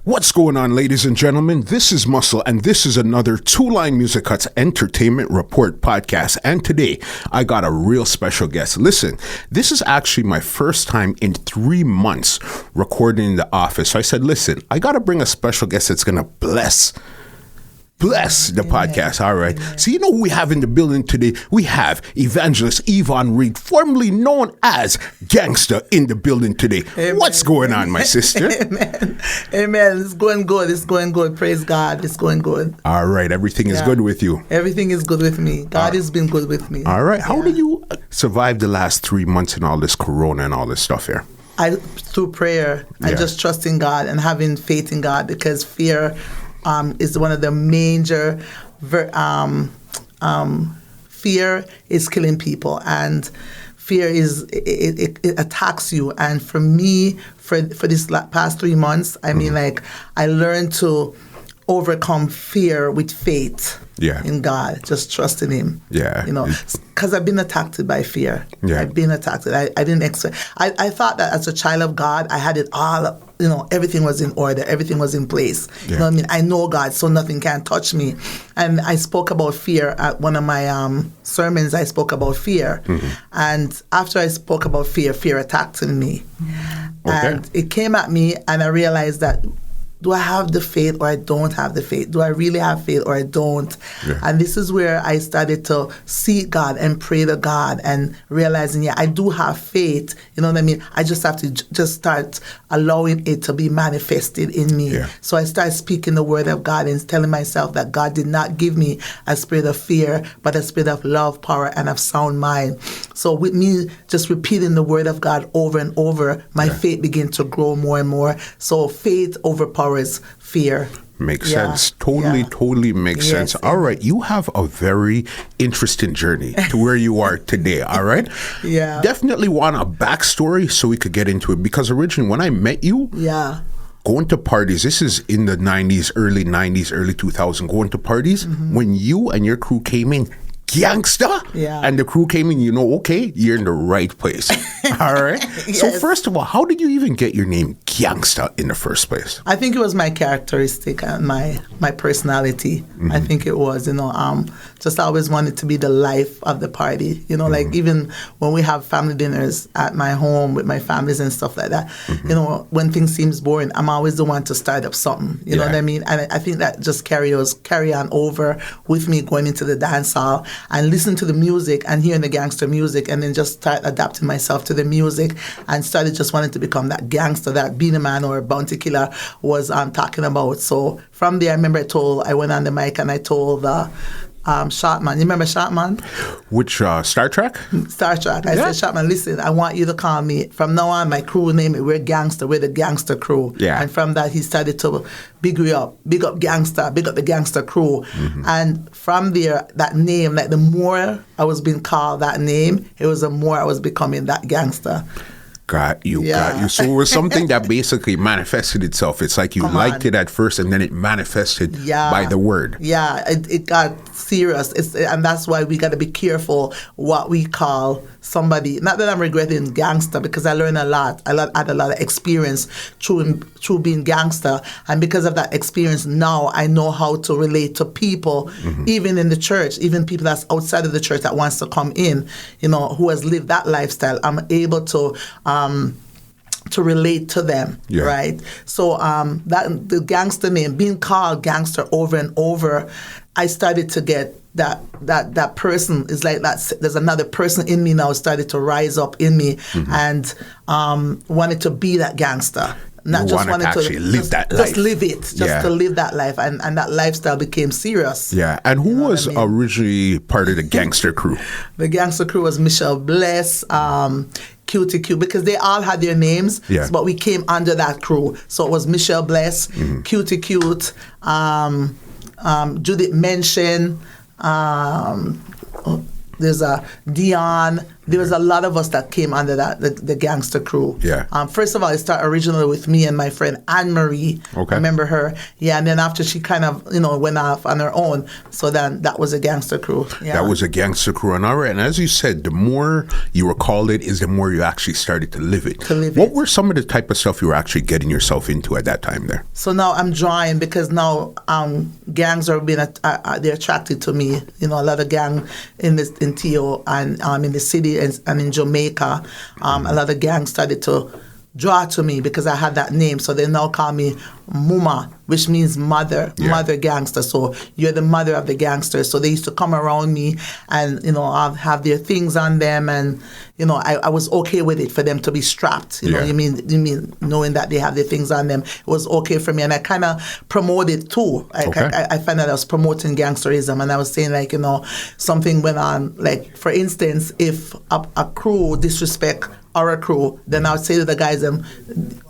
What's going on, ladies and gentlemen? This is Muscle, and this is another Two Line Music Cuts Entertainment Report podcast. And today, I got a real special guest. Listen, this is actually my first time in 3 months recording in the office. So I said, listen, I got to bring a special guest that's going to bless the podcast. All right. So you know who we have in the building today? We have Evangelist YVONNE REID, formerly known as Gangsta, in the building today. Amen. What's going on, my sister? Amen. It's going good. It's going good. Praise God. It's going good. All right. Everything is good with you. Everything is good with me. God has been good with me. All right. How did you survive the last 3 months and all this corona and all this stuff here? Through prayer and just trusting God and having faith in God, because fear is one of the major, fear is killing people, and fear it attacks you. And for me, for this past 3 months, I mean, like, I learned to overcome fear with faith in God, just trusting Him. Yeah. You know, because I've been attacked by fear. Yeah. I've been attacked. I didn't expect. I thought that as a child of God, I had it all. You know, everything was in order. Everything was in place. Yeah. You know what I mean? I know God, so nothing can touch me. And I spoke about fear at one of my sermons. I spoke about fear. Mm-hmm. And after I spoke about fear, fear attacked me. Okay. And it came at me, and I realized that, do I have the faith or I don't have the faith? Do I really have faith or I don't? Yeah. And this is where I started to seek God and pray to God and realizing, I do have faith. You know what I mean? I just have to just start allowing it to be manifested in me. Yeah. So I started speaking the word of God and telling myself that God did not give me a spirit of fear, but a spirit of love, power, and of sound mind. So with me just repeating the word of God over and over, my faith began to grow more and more. So faith overpowers fear. Makes sense. Totally makes sense. All right. You have a very interesting journey to where you are today. All right. Yeah. Definitely want a backstory so we could get into it, because originally when I met you, going to parties, this is in the 90s, early 2000s, going to parties, when you and your crew came in, Gangsta, and the crew came in, okay, you're in the right place. All right. Yes. So first of all, how did you even get your name Gangsta in the first place? I think it was my characteristic and my personality. I think it was, just always wanted to be the life of the party. Like even when we have family dinners at my home with my families and stuff like that, when things seems boring, I'm always the one to start up something. You know what I mean? And I think that just carry on over with me going into the dance hall and listen to the music and hearing the gangster music, and then just start adapting myself to the music and started just wanting to become that gangster that Beenie Man or Bounty Killer was talking about. So from there, I remember I went on the mic and I told Shotman. You remember Shotman? Which Star Trek? Star Trek. I said, Shotman, listen, I want you to call me, from now on, my crew name it, we're Gangsta. We're the Gangster Crew. Yeah. And from that, he started to big up Gangsta, big up the Gangster Crew. And from there, that name, like the more I was being called that name, it was the more I was becoming that gangster. Got you. So it was something that basically manifested itself. It's like you liked it at first, and then it manifested by the word. Yeah, it got serious. And that's why we got to be careful what we call somebody. Not that I'm regretting gangster, because I learned a lot. I had a lot of experience through being gangster. And because of that experience, now I know how to relate to people, even in the church, even people that's outside of the church that wants to come in, who has lived that lifestyle. I'm able to relate to them, right? So that the gangster name, being called gangster over and over, I started to get that person is like that. There's another person in me now started to rise up in me, and wanted to be that gangster. Not just wanted to live that life. Just live it. Just to live that life. And that lifestyle became serious. Yeah. And who was originally part of the Gangster Crew? The Gangster Crew was Michelle Bless, Cutie Q, because they all had their names, but we came under that crew. So it was Michelle Bless, Cutie Cute, Judith Mention, there's a Dion, there was a lot of us that came under that, the gangster crew. Yeah. First of all, it started originally with me and my friend Anne-Marie. Okay. I remember her. Yeah, and then after she kind of, went off on her own, so then that was a gangster crew. Yeah. That was a gangster crew. And all right, and as you said, the more you recalled it is the more you actually started to live it. What were some of the type of stuff you were actually getting yourself into at that time there? So now I'm drawing because now gangs are being they're attracted to me. A lot of gang in TO and in the city and in Jamaica, a lot of gangs started to draw to me because I had that name. So they now call me Muma, which means mother, mother gangster. So you're the mother of the gangsters. So they used to come around me and, I'll have their things on them. And, I was okay with it for them to be strapped. You mean knowing that they have their things on them. It was okay for me. And I kind of promoted too. I found that I was promoting gangsterism. And I was saying something went on. Like, for instance, if a crew disrespect our crew, then I would say to the guys,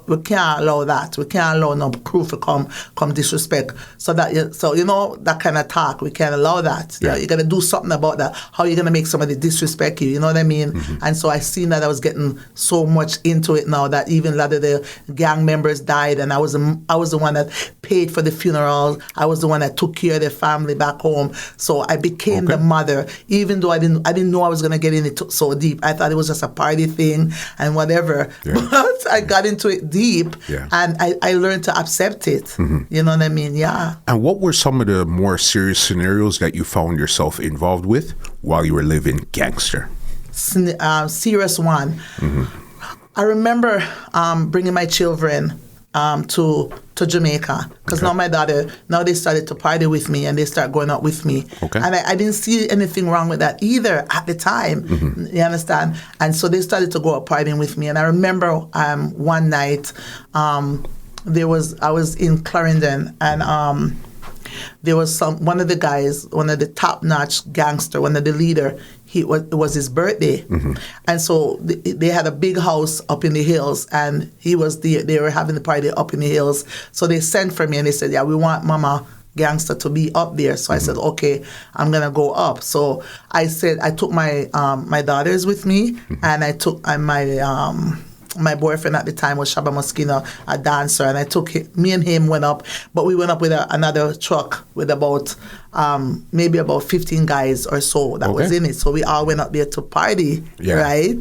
we can't allow that. We can't allow no crew to come disrespect. That kind of talk, we can't allow that. Yeah. You got to do something about that. How you going to make somebody disrespect you? You know what I mean? And so I seen that I was getting so much into it now that even a lot of the gang members died, and I was the one that paid for the funeral. I was the one that took care of their family back home. So I became the mother, even though I didn't know I was going to get in it so deep. I thought it was just a party thing and whatever. Yeah. But I got into it deep, and I learned to accept it. You know what I mean? Yeah. And what were some of the more serious scenarios that you found yourself involved with while you were living gangster? Serious one. I remember bringing my children to Jamaica because now my daughter, they started to party with me and they start going out with me. And I didn't see anything wrong with that either at the time. You understand? And so they started to go out partying with me. And I remember one night I was in Clarendon, and there was one of the guys, one of the top-notch gangster, one of the leader. It was his birthday, and so they had a big house up in the hills, and they were having the party up in the hills. So they sent for me and they said, "Yeah, we want Mama Gangster to be up there." So I said, "Okay, I'm gonna go up." So I took my my daughters with me, and I took my boyfriend at the time was Shaba Moschino, a dancer, and I took me and him went up, but we went up with another truck with about maybe about 15 guys or so that was in it. So we all went up there to party, right?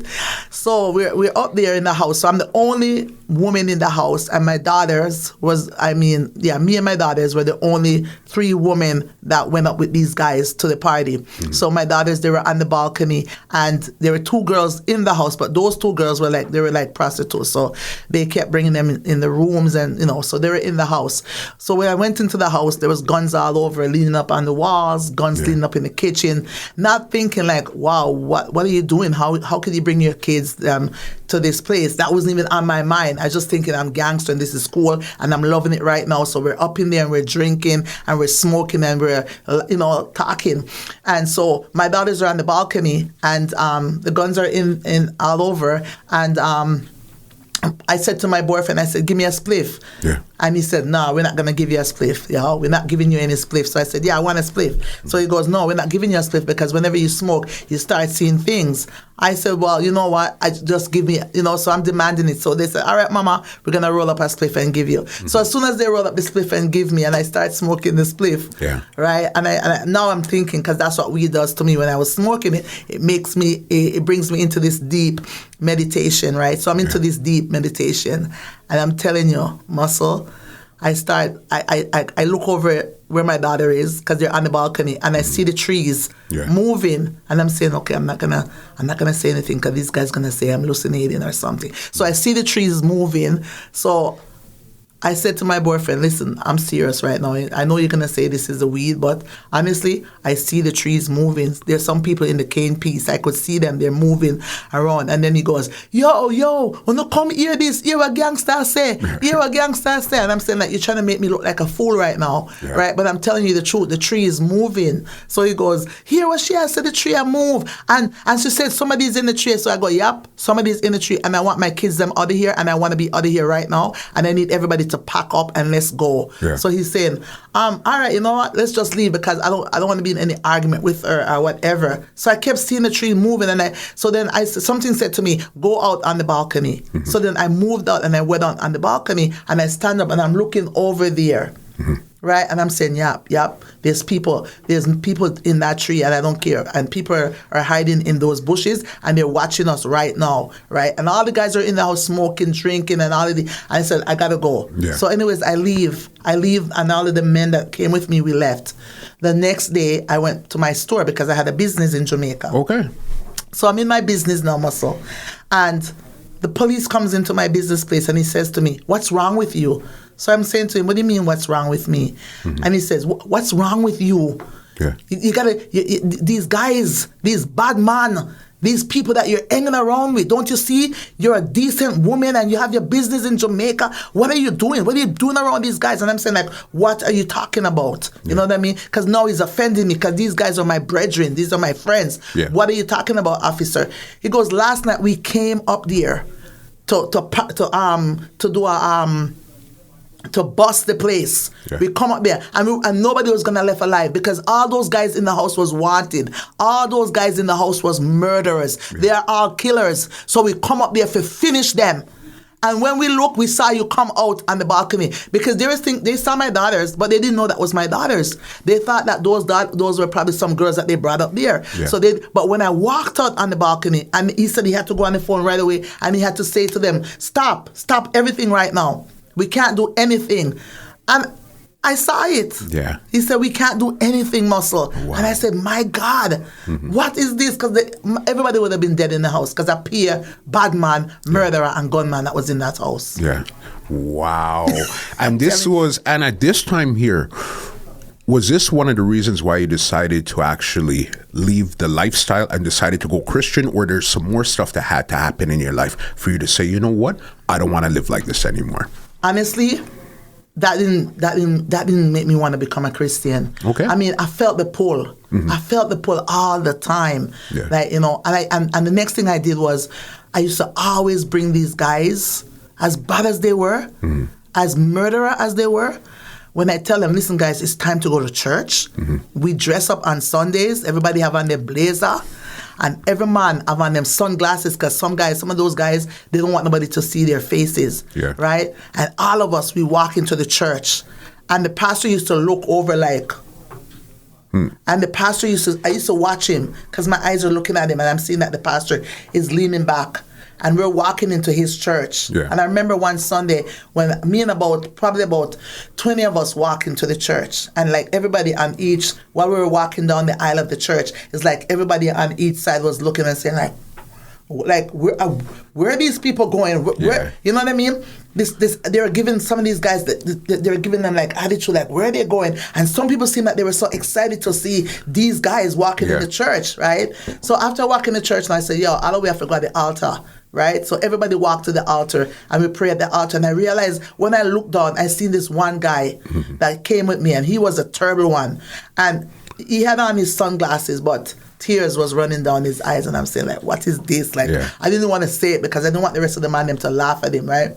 So we're up there in the house. So I'm the only woman in the house, and my daughters me and my daughters were the only 3 women that went up with these guys to the party. So my daughters, they were on the balcony, and there were 2 girls in the house, but those 2 girls were like prostitutes. So they kept bringing them in the rooms, and so they were in the house. So when I went into the house, there was guns all over, leaning up on the walls, guns leaning up in the kitchen. Not thinking like, wow, what are you doing? How could you bring your kids to this place? That wasn't even on my mind. I was just thinking I'm gangster and this is cool and I'm loving it right now. So we're up in there and we're drinking and we're smoking and we're talking. And so my daughters are on the balcony and the guns are in all over, and I said to my boyfriend, I said, "Give me a spliff." Yeah. And he said, "No, we're not going to give you a spliff. We're not giving you any spliff." So I said, "Yeah, I want a spliff." So he goes, "No, we're not giving you a spliff because whenever you smoke, you start seeing things." I said, "Well, you know what? I just give me, so I'm demanding it." So they said, "All right, Mama, we're going to roll up a spliff and give you." So as soon as they roll up the spliff and give me, and I start smoking the spliff, right? And now I'm thinking, because that's what weed does to me when I was smoking it, it brings me into this deep meditation, right? So I'm into this deep meditation. And I'm telling you, Muscle, I look over where my daughter is because they're on the balcony, and I see the trees moving, and I'm saying, okay, I'm not gonna say anything because this guy's gonna say I'm hallucinating or something. So I see the trees moving. So I said to my boyfriend, "Listen, I'm serious right now. I know you're going to say this is a weed, but honestly, I see the trees moving. There's some people in the cane piece. I could see them. They're moving around." And then he goes, yo, wanna come hear this? Hear what gangster say. Hear what gangster say. And I'm saying, like, you're trying to make me look like a fool right now, right? But I'm telling you the truth. The tree is moving. So he goes, "Hear what she has said, the tree move." And she said, "Somebody's in the tree." So I go, "Yep, somebody's in the tree. And I want my kids them out of here. And I want to be out of here right now. And I need everybody to pack up and let's go. Yeah. So he's saying, all right, you know what? Let's just leave because I don't want to be in any argument with her or whatever. So I kept seeing the tree moving, and something said to me, go out on the balcony. So then I moved out and I went out on the balcony and I stand up and I'm looking over there. Right? And I'm saying, yep, there's people in that tree and I don't care. And people are hiding in those bushes and they're watching us right now, right? And all the guys are in the house smoking, drinking and all of the, I said, I gotta go. Yeah. So anyways, I leave and all of the men that came with me, we left. The next day, I went to my store because I had a business in Jamaica. Okay. So I'm in my business now, Muscle. And the police comes into my business place and he says to me, what's wrong with you? So I'm saying to him, what do you mean, what's wrong with me? And he says, what's wrong with you? Yeah. You gotta, these guys, these bad men, these people that you're hanging around with, don't you see? You're a decent woman and you have your business in Jamaica. What are you doing? What are you doing around these guys? And I'm saying, like, what are you talking about? You know what I mean? Because now he's offending me because these guys are my brethren. These are my friends. Yeah. What are you talking about, officer? He goes, last night we came up there to bust the place. Yeah. We come up there and nobody was gonna left alive because all those guys in the house was wanted. All those guys in the house was murderers. Yeah. They are all killers. So we come up there to finish them. And when we look, we saw you come out on the balcony because they saw my daughters, but they didn't know that was my daughters. They thought that those were probably some girls that they brought up there. Yeah. But when I walked out on the balcony, and he said he had to go on the phone right away, and he had to say to them, stop everything right now. We can't do anything. And I saw it. Yeah. He said, we can't do anything, Muscle. Wow. And I said, my God, what is this? Because everybody would have been dead in the house because I peer, bad man, murderer, and gunman that was in that house. Yeah. Wow. And at this time here, was this one of the reasons why you decided to actually leave the lifestyle and decided to go Christian, or there's some more stuff that had to happen in your life for you to say, you know what, I don't want to live like this anymore? Honestly, that didn't make me want to become a Christian. Okay. I mean, I felt the pull. I felt the pull all the time. Yeah. Like, you know, and the next thing I did was I used to always bring these guys, as bad as they were, as murderer as they were. When I tell them, listen, guys, it's time to go to church. We dress up on Sundays. Everybody have on their blazer. And every man have on them sunglasses because some of those guys, they don't want nobody to see their faces, right? And all of us, we walk into the church. And the pastor used to look over like, and the pastor I used to watch him because my eyes are looking at him and I'm seeing that the pastor is leaning back. And we're walking into his church. Yeah. And I remember one Sunday when me and probably about 20 of us walk into the church. And like everybody on each, while we were walking down the aisle of the church, it's like everybody on each side was looking and saying like where are these people going? Where, you know what I mean? They were giving some of these guys, they were giving them like attitude, like where are they going? And some people seemed like they were so excited to see these guys walking in the church, right? So after walking the church, and I said, yo, all the way I forgot the altar. Right? So everybody walked to the altar and we prayed at the altar. And I realized when I looked down, I seen this one guy that came with me and he was a terrible one. And he had on his sunglasses, but tears was running down his eyes. And I'm saying like, what is this? Like, I didn't want to say it because I didn't want the rest of the man them to laugh at him, right?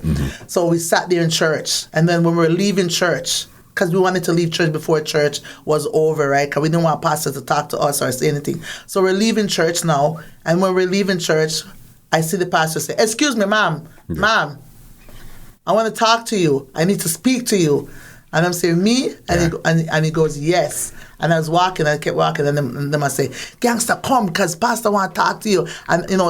So we sat there in church. And then when we were leaving church, because we wanted to leave church before church was over, right? Because we didn't want pastor to talk to us or say anything. So we're leaving church now. And when we're leaving church, I see the pastor say, excuse me, ma'am, I want to talk to you. I need to speak to you. And I'm saying, me? And he goes, yes. And I was walking, I kept walking, and then I say, gangster, come, because pastor want to talk to you. And, you know,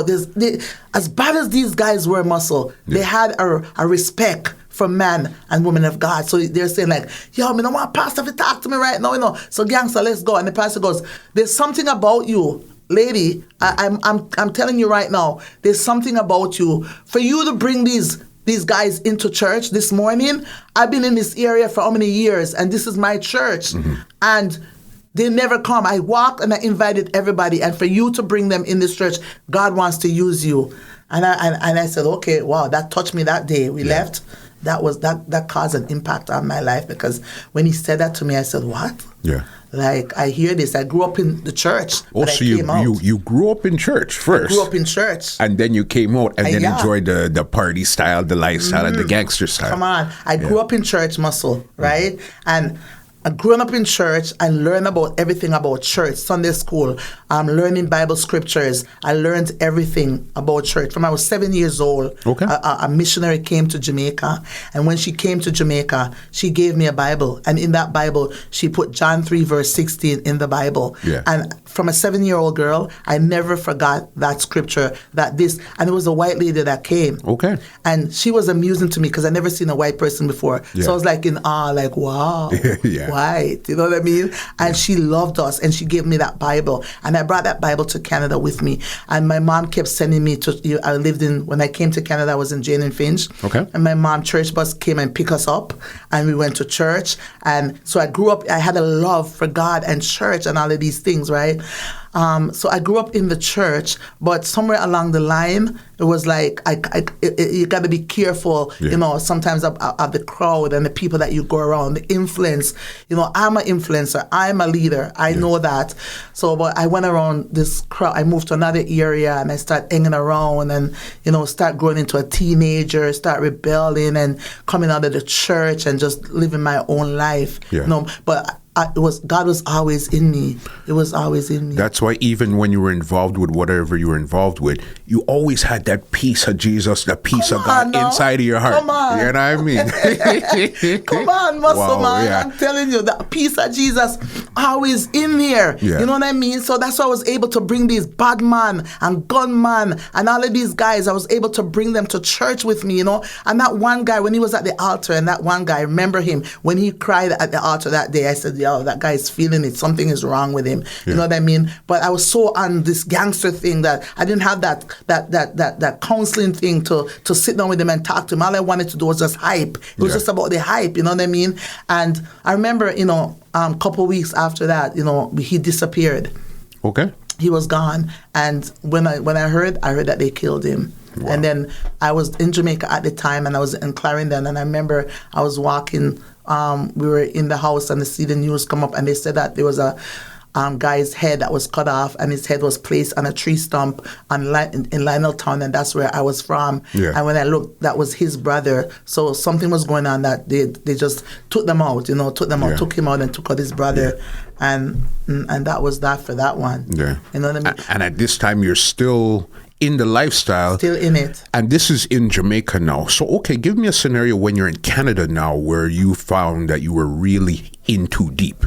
as bad as these guys were, Muscle, they had a respect for man and women of God. So they're saying like, yo, I don't want pastor to talk to me right now, you know. So gangster, let's go. And the pastor goes, there's something about you, lady, I'm telling you right now, there's something about you. For you to bring these guys into church this morning, I've been in this area for how many years, and this is my church. And they never come. I walked and I invited everybody, and for you to bring them in this church, God wants to use you. And I said, okay, wow, that touched me that day. We left. that caused an impact on my life, because when he said that to me, I said, what? Yeah. Like, I hear this. I grew up in the church. Oh, so you grew up in church first. I grew up in church. And then you came out and then enjoyed the party style, the lifestyle, and the gangster style. Come on. I grew up in church, Muscle, right? And growing up in church, I learned about everything about church, Sunday school, learning Bible scriptures. I learned everything about church. From I was 7 years old, a missionary came to Jamaica. And when she came to Jamaica, she gave me a Bible. And in that Bible, she put John 3, verse 16 in the Bible. Yeah. And from a 7-year-old girl, I never forgot that scripture, and it was a white lady that came. Okay. And she was amusing to me because I never seen a white person before. Yeah. So I was like in awe, like, wow. Yeah. White, you know what I mean? And she loved us, and she gave me that Bible, and I brought that Bible to Canada with me. And my mom kept sending me to. When I came to Canada, I was in Jane and Finch. Okay. And my mom church bus came and picked us up, and we went to church. And so I grew up. I had a love for God and church and all of these things, right? So I grew up in the church, but somewhere along the line, it was like you got to be careful, you know, sometimes of the crowd and the people that you go around, the influence. You know, I'm an influencer. I'm a leader. I know that. So, but I went around this crowd. I moved to another area, and I started hanging around and, you know, start growing into a teenager, start rebelling and coming out of the church and just living my own life. Yeah. You know, but God was always in me. It was always in me. That's why even when you were involved with whatever you were involved with, you always had that peace of Jesus, the peace of God inside of your heart. Come on. You know what I mean? Come on, muscle man. Yeah. I'm telling you, the peace of Jesus always in there. Yeah. You know what I mean? So that's why I was able to bring these bad man and gunman and all of these guys. I was able to bring them to church with me, you know. And that one guy, when he was at the altar, and that one guy, I remember him, when he cried at the altar that day, I said, yo, that guy is feeling it. Something is wrong with him. You know what I mean? But I was so on this gangster thing that I didn't have that counseling thing to sit down with him and talk to him. All I wanted to do was just hype. It was just about the hype, you know what I mean? And I remember, you know, a couple weeks after that, you know, he disappeared. Okay. He was gone. And when I heard that they killed him. Wow. And then I was in Jamaica at the time, and I was in Clarendon, and I remember I was walking. We were in the house, and I see the news come up, and they said that there was a guy's head that was cut off, and his head was placed on a tree stump in Lioneltown, and that's where I was from. Yeah. And when I looked, that was his brother. So something was going on that they just took them out, you know, took him out and took out his brother. Yeah. And that was that for that one. Yeah. You know what I mean? And at this time, you're still in the lifestyle. Still in it. And this is in Jamaica now. So, okay, give me a scenario when you're in Canada now where you found that you were really in too deep.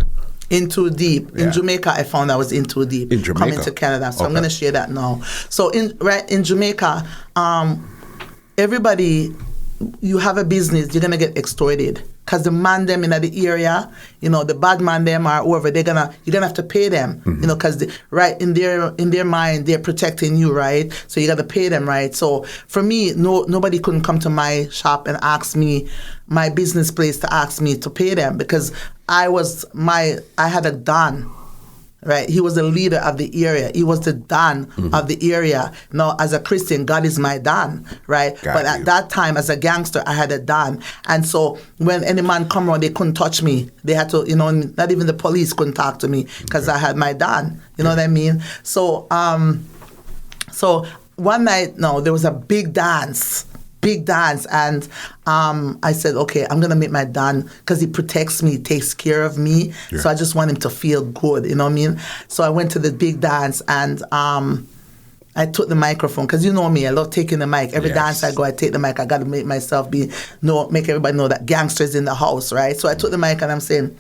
In too deep. Yeah. In Jamaica, I found I was in too deep. In Jamaica. Coming to Canada. So I'm going to share that now. So in Jamaica, everybody, you have a business, you're going to get extorted. Because the man them in the area, you know, the bad man them or whoever, you're gonna have to pay them, you know, because in their mind they're protecting you, right? So you got to pay them, right? So for me, nobody couldn't come to my shop and ask me, my business place to ask me to pay them, because I had a Don. Right, he was the leader of the area. He was the Don of the area. Now, as a Christian, God is my Don, right? But at that time, as a gangster, I had a Don. And so when any man come around, they couldn't touch me. They had to, you know, not even the police couldn't talk to me because I had my Don. You know what I mean? So, so one night, there was a big dance, and I said, okay, I'm going to meet my Don because he protects me, takes care of me. Yeah. So I just want him to feel good, you know what I mean? So I went to the big dance, and I took the microphone because you know me, I love taking the mic. Every dance I go, I take the mic. I got to make myself make everybody know that gangsters in the house, right? So I took the mic and I'm saying,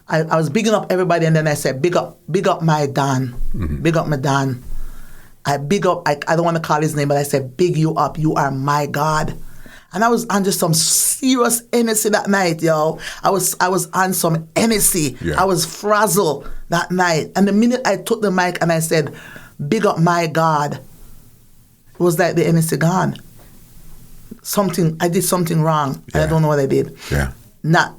I was bigging up everybody, and then I said, big up my Don, big up my Don. I big up, I don't want to call his name, but I said, big you up, you are my God. And I was under some serious Hennessy that night, yo. I was on some Hennessy. Yeah. I was frazzled that night. And the minute I took the mic and I said, big up my God, it was like the Hennessy gone. I did something wrong, and I don't know what I did. Yeah. Not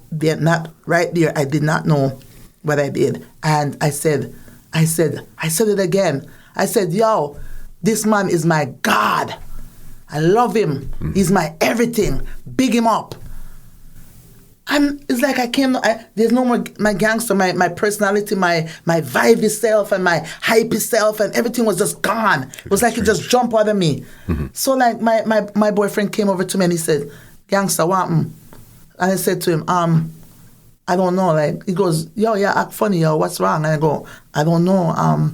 right there, I did not know what I did. And I said it again. I said, yo, this man is my God. I love him. He's my everything. Big him up. It's like there's no more my gangster, my personality, my vibey self and my hypey self, and everything was just gone. It was like it just jumped out of me. So like my boyfriend came over to me and he said, "Gangster, what happened?" And I said to him, I don't know. Like, he goes, "Yo, yeah, act funny, yo, what's wrong?" And I go, "I don't know.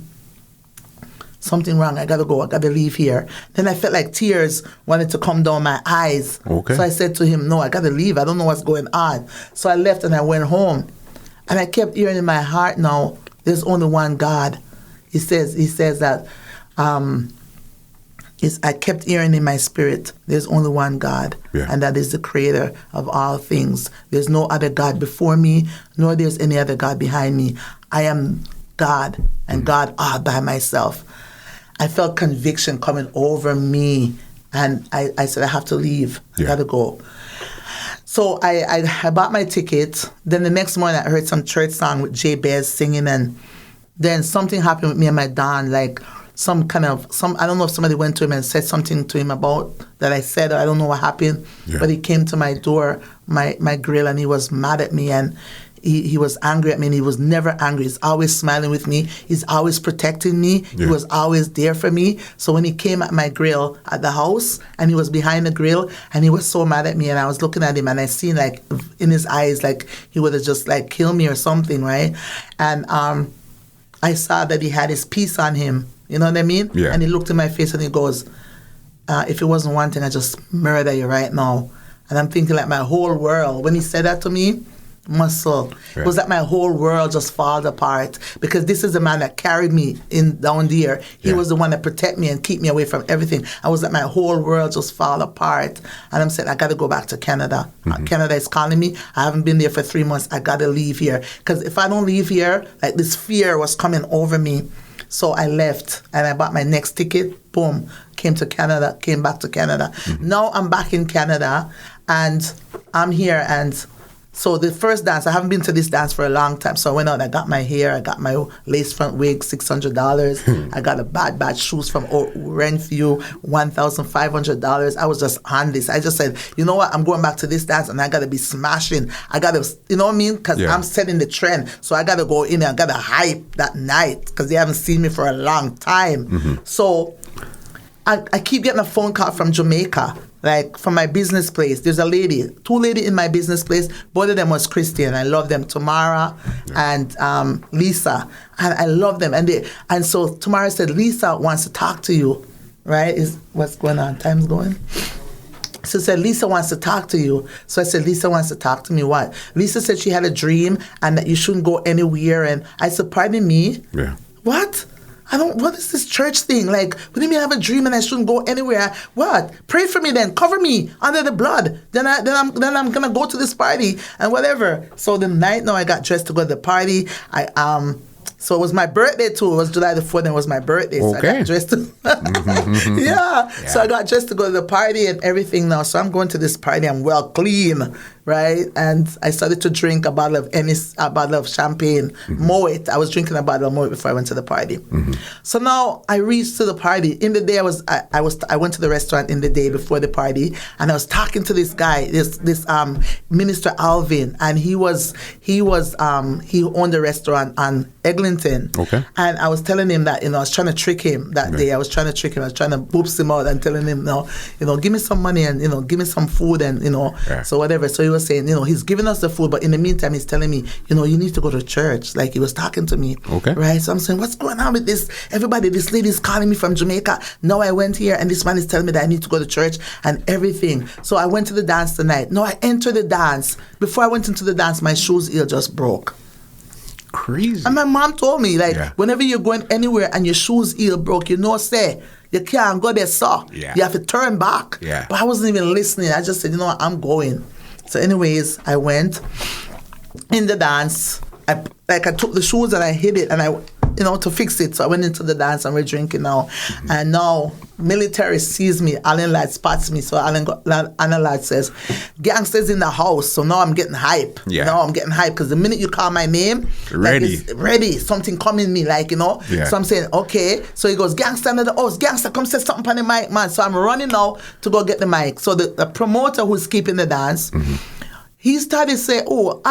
Something wrong. I gotta go. I gotta leave here." Then I felt like tears wanted to come down my eyes. Okay. So I said to him, "No, I gotta leave. I don't know what's going on." So I left and I went home. And I kept hearing in my heart now, there's only one God. He says that, I kept hearing in my spirit, there's only one God. Yeah. And that is the creator of all things. There's no other God before me, nor there's any other God behind me. I am God and God all by myself. I felt conviction coming over me, and I said, I have to leave. I got to go. So I bought my ticket. Then the next morning, I heard some church song with Jay Bez singing, and then something happened with me and my Don, like I don't know if somebody went to him and said something to him about that I said, or I don't know what happened, but he came to my door, my grill, and he was mad at me, and he was angry at me, and he was never angry. He's always smiling with me. He's always protecting me. He was always there for me. So when he came at my grill at the house, and he was behind the grill, and he was so mad at me, and I was looking at him, and I seen like in his eyes like he would have just like killed me or something, right? And I saw that he had his piece on him. You know what I mean? Yeah. And he looked in my face and he goes, "If it wasn't one thing, I just murder you right now." And I'm thinking like my whole world, when he said that to me, Muscle. Yeah. It was like my whole world just falls apart, because this is the man that carried me in down there. He was the one that protect me and keep me away from everything. I was like my whole world just fall apart. And I'm saying, I got to go back to Canada. Canada is calling me. I haven't been there for 3 months. I got to leave here. Because if I don't leave here, like this fear was coming over me. So I left and I bought my next ticket. Boom. Came back to Canada. Now I'm back in Canada and I'm here, and so the first dance, I haven't been to this dance for a long time. So I went out, I got my hair, I got my lace front wig, $600. I got a bad shoes from Renfrew, $1,500. I was just on this. I just said, you know what, I'm going back to this dance and I got to be smashing. I got to, you know what I mean? Because I'm setting the trend. So I got to go in and I got to hype that night, because they haven't seen me for a long time. So I keep getting a phone call from Jamaica, like from my business place. There's two ladies in my business place. Both of them was Christian. I love them, Tamara and Lisa, and I love them. And so Tamara said, Lisa wants to talk to you, right? What's going on? Time's going. So I said, Lisa wants to talk to you. So I said, Lisa wants to talk to me what? Lisa said she had a dream and that you shouldn't go anywhere. And I said, pardon me? Yeah. What? What is this church thing? Like, what do you mean I have a dream and I shouldn't go anywhere? What? Pray for me then. Cover me under the blood. Then I'm gonna go to this party and whatever. So the night now I got dressed to go to the party. So it was my birthday too. It was July the 4th and it was my birthday. So I got dressed to So I got dressed to go to the party and everything now. So I'm going to this party. I'm well clean, right? And I started to drink a bottle of champagne, Moet. I was drinking a bottle of Moet before I went to the party. So now I reached to the party. In the day I went to the restaurant in the day before the party, and I was talking to this guy, this Minister Alvin, and he owned a restaurant on Eglinton. Okay. And I was telling him that, I was trying to trick him that day. I was trying to trick him. I was trying to boops him out and telling him, give me some money and, give me some food and, so whatever. So he was saying, he's giving us the food, but in the meantime, he's telling me, you need to go to church. Like, he was talking to me. Okay. Right? So I'm saying, what's going on with this? Everybody, this lady's calling me from Jamaica. Now I went here and this man is telling me that I need to go to church and everything. So I went to the dance tonight. No, I entered the dance. Before I went into the dance, my shoes heel just broke. Crazy. And my mom told me, whenever you're going anywhere and your shoes heel broke, say, you can't go there, so you have to turn back. Yeah. But I wasn't even listening. I just said, what, I'm going. So anyways, I went in the dance. I took the shoes and I hid it and I to fix it. So I went into the dance and we're drinking now. And now military sees me. Alan Ladd spots me. So Alan Ladd says, gangsters in the house. So now I'm getting hype. Yeah. Now I'm getting hype because the minute you call my name, ready. Something coming me, Yeah. So I'm saying, okay. So he goes, gangster under the house. Gangster, come say something on the mic, man. So I'm running now to go get the mic. So the promoter who's keeping the dance, he started to say, oh,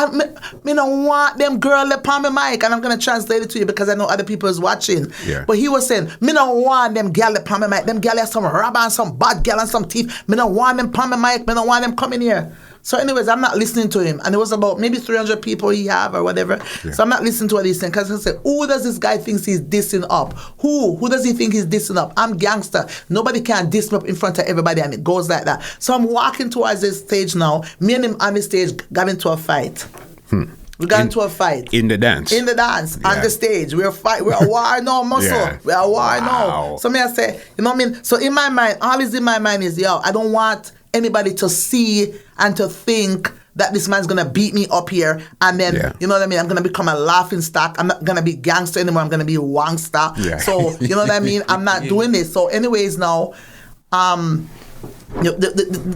me don't want them girl up on my mic. And I'm going to translate it to you because I know other people is watching. Yeah. But he was saying, me don't want them girl up on my mic. Them girl have some rubber and some bad girl and some teeth. Me don't want them on my mic. Me don't want them coming here. So anyways, I'm not listening to him. And it was about maybe 300 people he have or whatever. Yeah. So I'm not listening to what he's saying. Because I said, who does this guy think he's dissing up? Who does he think he's dissing up? I'm gangster. Nobody can diss me up in front of everybody. And it goes like that. So I'm walking towards this stage now. Me and him on the stage got into a fight. We got into a fight. In the dance? In the dance, on the stage. We're a war now, muscle. Yeah. We're a war now. So me I say, you know what I mean? So in my mind, all is in my mind is, I don't want anybody to see and to think that this man's gonna beat me up here and then you know what I mean, I'm gonna become a laughing stock. I'm not gonna be gangster anymore, I'm gonna be wangster. So you know what I mean, I'm not doing this. So anyways now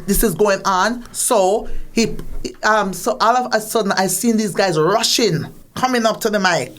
this is going on. So so all of a sudden I seen these guys coming up to the mic,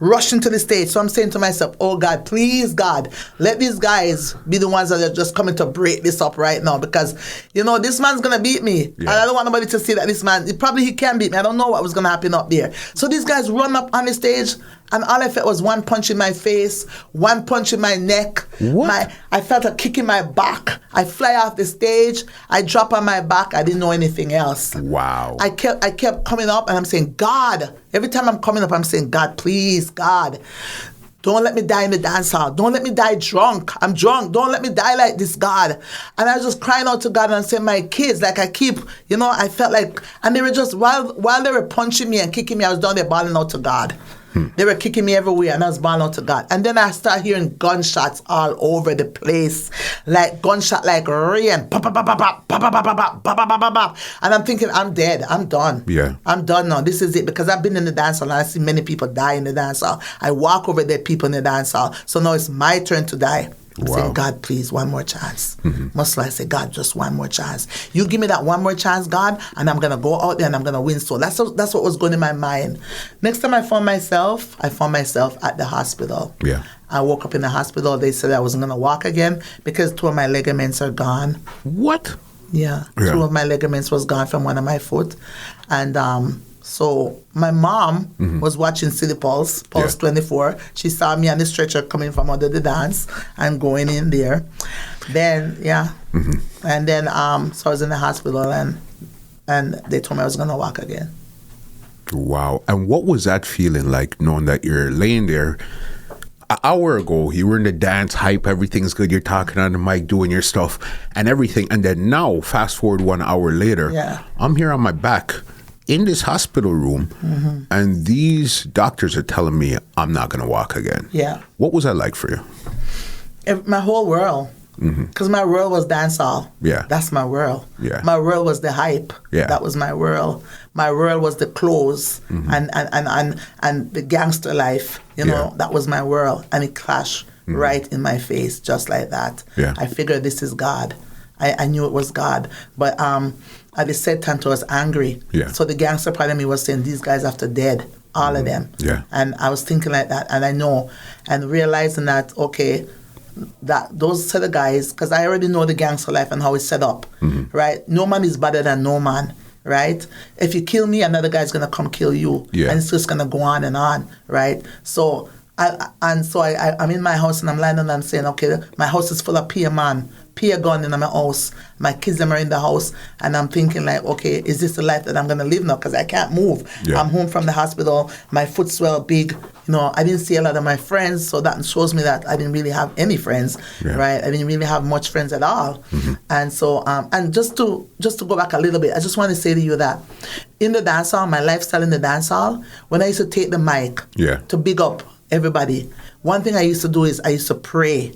rushing to the stage. So I'm saying to myself, oh God, please God, let these guys be the ones that are just coming to break this up right now, because, this man's going to beat me. And I don't want nobody to see that this man, he can beat me. I don't know what was going to happen up there. So these guys run up on the stage, and all I felt was one punch in my face, one punch in my neck. What? I felt a kick in my back. I fly off the stage. I drop on my back. I didn't know anything else. Wow. I kept coming up, and I'm saying, God. Every time I'm coming up, I'm saying, God, please, God. Don't let me die in the dance hall. Don't let me die drunk. I'm drunk. Don't let me die like this, God. And I was just crying out to God and saying, my kids, like I keep, I felt like, and they were just, while they were punching me and kicking me, I was down there bawling out to God. They were kicking me everywhere, and I was bawling out to God. And then I started hearing gunshots all over the place, like gunshot like rain. Pop, pop, pop, pop, pop, pop, pop, pop, pop, pop, pop, pop. And I'm thinking, I'm dead. I'm done. Yeah. I'm done now. This is it. Because I've been in the dance hall, and I see many people die in the dance hall. I walk over there, people in the dance hall. So now it's my turn to die. I'm saying, God, please, one more chance. Must I say, God, just one more chance. You give me that one more chance, God, and I'm going to go out there and I'm going to win. So that's what was going in my mind. Next time I found myself at the hospital. Yeah. I woke up in the hospital. They said I wasn't going to walk again because 2 of my ligaments are gone. What? Yeah. 2 of my ligaments was gone from one of my foot. And so my mom was watching City Pulse 24. She saw me on the stretcher coming from under the dance and going in there. Then, and then so I was in the hospital and they told me I was going to walk again. Wow. And what was that feeling like, knowing that you're laying there? An hour ago, you were in the dance, hype, everything's good, you're talking on the mic, doing your stuff and everything. And then now, fast forward 1 hour later, I'm here on my back in this hospital room, and these doctors are telling me I'm not going to walk again. Yeah. What was that like for you? My whole world. Because my world was dancehall. Yeah. That's my world. Yeah. My world was the hype. Yeah. That was my world. My world was the clothes and the gangster life. That was my world. And it clashed right in my face, just like that. Yeah. I figured this is God. I knew it was God. But at the said time, I was angry. Yeah. So the gangster part of me was saying, these guys after dead. All of them. Yeah. And I was thinking like that. And I know. And realizing that, okay, that those set of guys, because I already know the gangster life and how it's set up, right? No man is better than no man, right? If you kill me, another guy's going to come kill you. Yeah. And it's just going to go on, right? So I'm in my house and I'm lying and I'm saying, okay, my house is full of peer gun in my house. My kids are in the house. And I'm thinking like, okay, is this the life that I'm going to live now? Because I can't move. Yeah. I'm home from the hospital. My foot swell big. I didn't see a lot of my friends. So that shows me that I didn't really have any friends, right? I didn't really have much friends at all. And so, and just to go back a little bit, I just want to say to you that in the dance hall, my lifestyle in the dance hall, when I used to take the mic to big up everybody, one thing I used to do is I used to pray.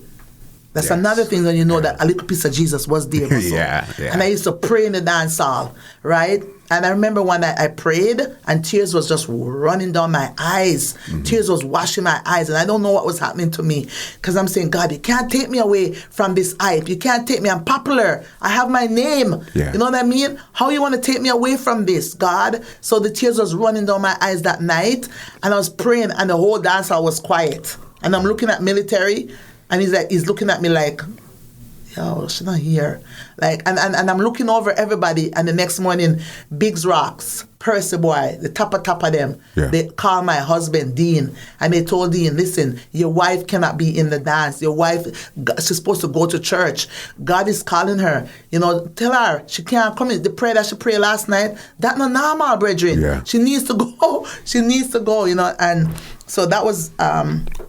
That's another thing when you know that a little piece of Jesus was there. And I used to pray in the dance hall, right? And I remember one night I prayed and tears was just running down my eyes. Tears was washing my eyes and I don't know what was happening to me because I'm saying, God, you can't take me away from this hype. You can't take me. I'm popular. I have my name. Yeah. You know what I mean? How you want to take me away from this, God? So the tears was running down my eyes that night and I was praying and the whole dance hall was quiet. And I'm looking at military and he's looking at me like, yo, she's not here. Like, and I'm looking over everybody, and the next morning, Biggs Rocks, Percy Boy, the top of them, they called my husband, Dean, and they told Dean, listen, your wife cannot be in the dance. Your wife, she's supposed to go to church. God is calling her. You know, tell her she can't come in. The prayer that she prayed last night, that's not normal, brethren. Yeah. She needs to go. She needs to go, you know. And so that was,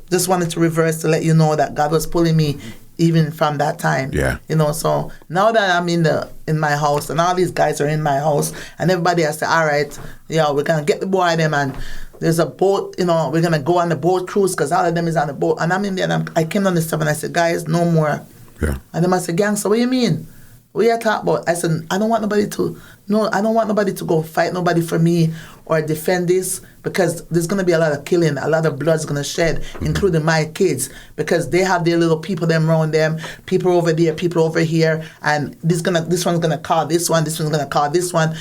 just wanted to reverse to let you know that God was pulling me even from that time. Yeah. You know, so now that I'm in my house and all these guys are in my house and everybody has said, all right, yeah, we're going to get the boy and them, and there's a boat, you know, we're going to go on the boat cruise because all of them is on the boat. And I'm in there and I came on the stuff and I said, guys, no more. Yeah. And then I said, gangster, what do you mean? What are you talking about? I said, I don't want nobody to go fight nobody for me or defend this, because there's going to be a lot of killing, a lot of blood's going to shed, including my kids, because they have their little people them around them, people over there, people over here, and this one's going to call this one, this one's going to call this one.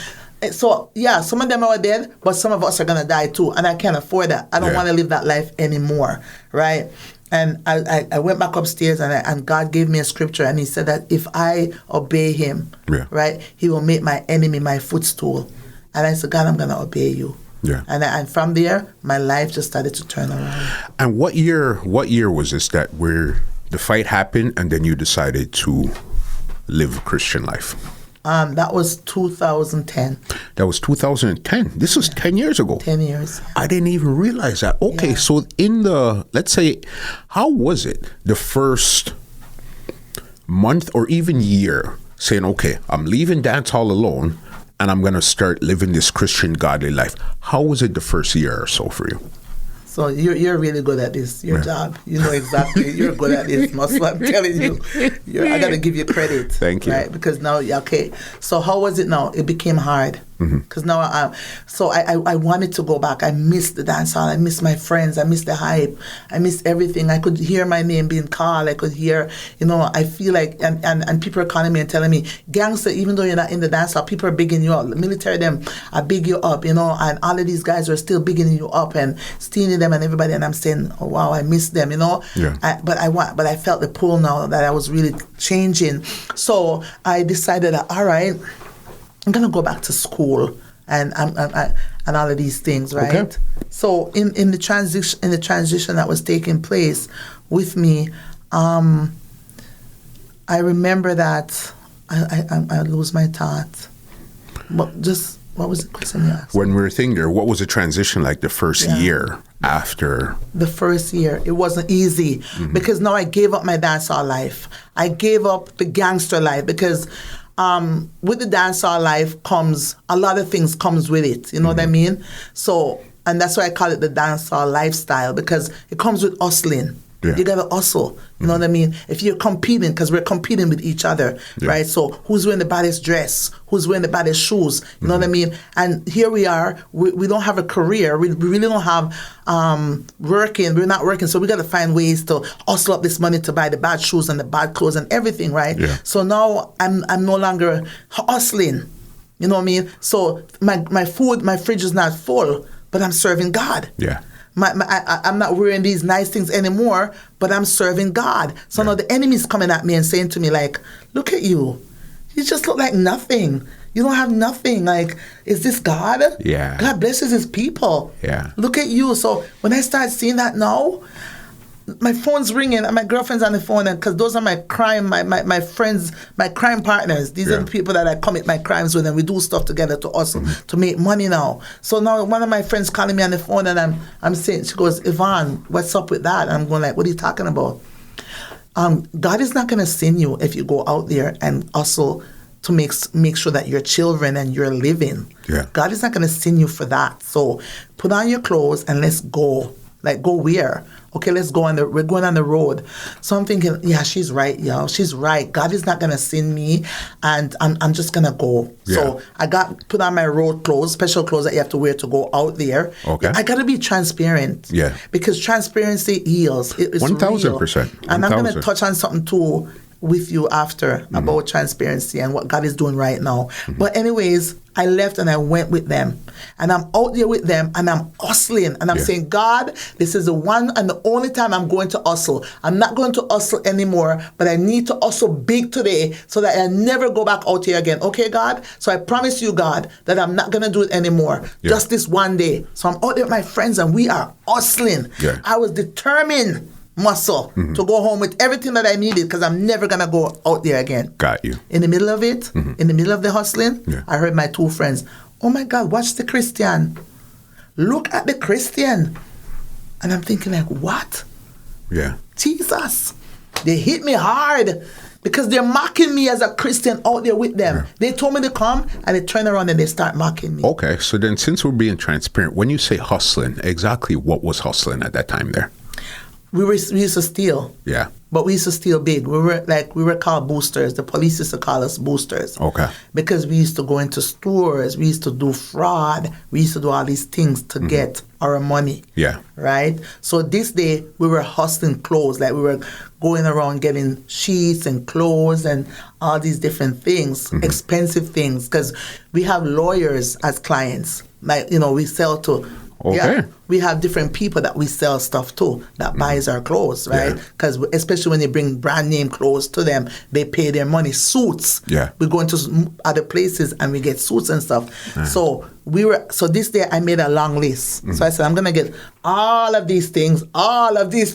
So, yeah, some of them are dead, but some of us are going to die too, and I can't afford that. I don't want to live that life anymore, right? And I went back upstairs and God gave me a scripture, and he said that if I obey him, right, he will make my enemy my footstool. And I said, God, I'm going to obey you. Yeah. And from there, my life just started to turn around. And what year was this that where the fight happened and then you decided to live a Christian life? That was 2010. That was 2010. This was 10 years ago. 10 years. I didn't even realize that. Okay, so let's say, how was it the first month or even year saying, okay, I'm leaving dance hall alone and I'm going to start living this Christian godly life? How was it the first year or so for you? So you're really good at this, your job. You know exactly. You're good at this, Muscle. I'm telling you. I got to give you credit. Thank you. Right? Because now, okay. So how was it now? It became hard. Because now, I wanted to go back. I missed the dance hall. I missed my friends. I missed the hype. I missed everything. I could hear my name being called. I could hear, you know, I feel like, and people are calling me and telling me, gangster, even though you're not in the dance hall, people are bigging you up. The military, them are big you up, you know, and all of these guys are still bigging you up and stealing them and everybody. And I'm saying, oh, wow, I miss them, you know. Yeah. But I felt the pull now that I was really changing. So I decided that, all right, I'm gonna go back to school and all of these things, right? Okay. So in the transition that was taking place with me, I remember that I lose my thought. But just what was the question you asked? When we were thinking there, what was the transition like the first year after? The first year, it wasn't easy because now I gave up my dancehall life. I gave up the gangster life because with the dancehall life comes a lot of things comes with it. You know what I mean? So, and that's why I call it the dancehall lifestyle, because it comes with hustling. Yeah. You gotta hustle. You know what I mean? If you're competing, because we're competing with each other, right? So who's wearing the baddest dress? Who's wearing the baddest shoes? You know what I mean? And here we are. We don't have a career. We really don't have working. We're not working. So we gotta find ways to hustle up this money to buy the bad shoes and the bad clothes and everything, right? Yeah. So now I'm no longer hustling. You know what I mean? So my food, my fridge is not full, but I'm serving God. Yeah. I'm not wearing these nice things anymore, but I'm serving God. So now the enemy's coming at me and saying to me, like, look at you. You just look like nothing. You don't have nothing. Like, is this God? Yeah. God blesses his people. Yeah. Look at you. So when I start seeing that now, my phone's ringing and my girlfriend's on the phone, and because those are my crime, my friends, my crime partners. These are the people that I commit my crimes with, and we do stuff together to hustle to make money now. So now one of my friends calling me on the phone, and I'm saying, she goes, Yvonne, what's up with that? And I'm going like, what are you talking about? God is not going to send you if you go out there and hustle to make sure that your children and you're living. Yeah. God is not going to send you for that. So put on your clothes and let's go. Like, go where? Okay, let's go we're going on the road. So I'm thinking, yeah, she's right, yo. She's right. God is not going to send me, and I'm just going to go. Yeah. So I put on my road clothes, special clothes that you have to wear to go out there. Okay. I got to be transparent. Yeah. Because transparency heals. It is 1,000%. And I'm going to touch on something too. with you after about transparency and what God is doing right now. But anyways, I left and I went with them. And I'm out there with them and I'm hustling. And I'm saying, God, this is the one and the only time I'm going to hustle. I'm not going to hustle anymore, but I need to hustle big today so that I never go back out here again. Okay, God? So I promise you, God, that I'm not going to do it anymore. Just this one day. So I'm out there with my friends and we are hustling. I was determined, muscle, to go home with everything that I needed because I'm never going to go out there again. Got you. In the middle of it, in the middle of the hustling, I heard my two friends, oh my God, watch the Christian. Look at the Christian. And I'm thinking like, what? Yeah. Jesus. They hit me hard because they're mocking me as a Christian out there with them. They told me to come and they turn around and they start mocking me. Okay, so then since we're being transparent, when you say hustling, exactly what was hustling at that time there? We used to steal. Yeah. But we used to steal big. We were called boosters. The police used to call us boosters. Okay. Because we used to go into stores. We used to do fraud. We used to do all these things to get our money. Yeah. Right? So this day, we were hustling clothes. Like we were going around getting sheets and clothes and all these different things, expensive things. Because we have lawyers as clients. Like, we sell to... Okay. Yeah, we have different people that we sell stuff to that buys our clothes, right? Because especially when they bring brand name clothes to them, they pay their money. Suits. Yeah. We go into other places and we get suits and stuff. So this day I made a long list. So I said, I'm gonna get all of these things, and all of these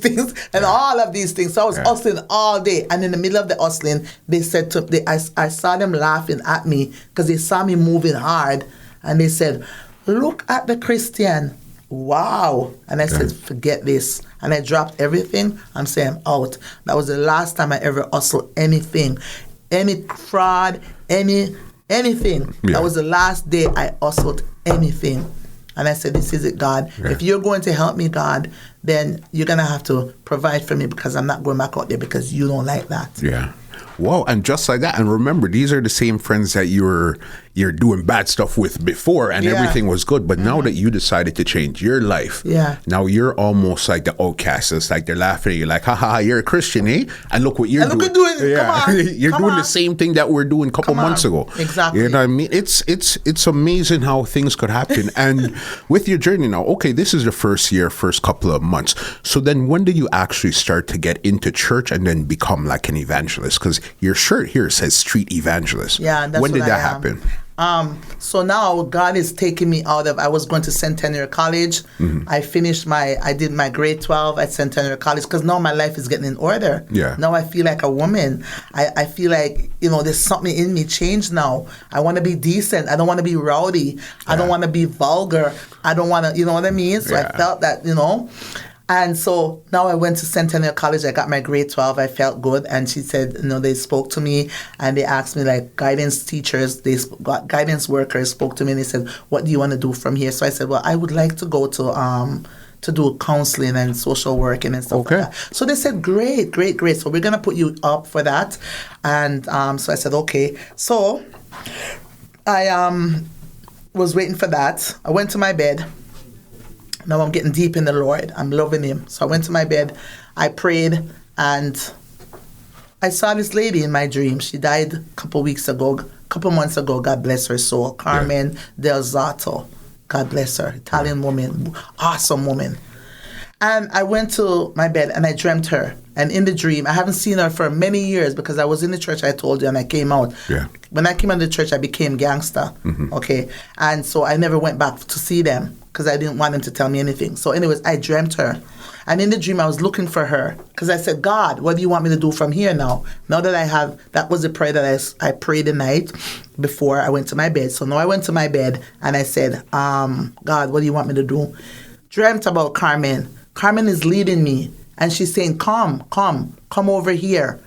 things. So I was hustling all day, and in the middle of the hustling, they said I saw them laughing at me because they saw me moving hard, and they said, look at the Christian. Wow. And I said, forget this. And I dropped everything. I'm saying I'm out. That was the last time I ever hustled anything. Any fraud, anything. That was the last day I hustled anything. And I said, this is it, God. If you're going to help me, God, then you're going to have to provide for me because I'm not going back out there because you don't like that. Yeah. Wow, and just like that, and remember, these are the same friends that you're doing bad stuff with before, and everything was good. But now that you decided to change your life, now you're almost like the outcast. It's like they're laughing at you, like, ha, you're a Christian, eh? And look what you're doing. Look at doing. Yeah, come on. you're doing the same thing that we're doing a couple months ago. Exactly. You know what I mean? It's amazing how things could happen. And with your journey now, okay, this is the first couple of months. So then, when did you actually start to get into church and then become like an evangelist? Because your shirt here says street evangelist. Yeah, that's when did what that I am. happen? So now God is taking me out of, I was going to Centennial College. I did my grade 12 at Centennial College because now my life is getting in order. Yeah. Now I feel like a woman. I feel like, there's something in me changed now. I want to be decent. I don't want to be rowdy. I don't want to be vulgar. I don't want to, you know what I mean? So I felt that, And so now I went to Centennial College. I got my grade 12. I felt good. And she said, they spoke to me and they asked me, like, guidance teachers, guidance workers spoke to me and they said, what do you want to do from here? So I said, well, I would like to go to do counseling and social working and stuff like that. So they said, great. So we're going to put you up for that. And so I said, okay. So I was waiting for that. I went to my bed. Now I'm getting deep in the Lord. I'm loving Him. So I went to my bed, I prayed, and I saw this lady in my dream. She died a couple months ago. God bless her soul. Carmen Del Zotto. God bless her. Italian woman. Awesome woman. And I went to my bed and I dreamt her. And in the dream, I haven't seen her for many years because I was in the church, I told you, and I came out. Yeah. When I came out of the church, I became gangsta. Okay. And so I never went back to see them because I didn't want them to tell me anything. So anyways, I dreamt her. And in the dream, I was looking for her because I said, God, what do you want me to do from here now? Now that that was the prayer that I prayed the night before I went to my bed. So now I went to my bed and I said, God, what do you want me to do? Dreamt about Carmen. Carmen is leading me. And she's saying, come over here.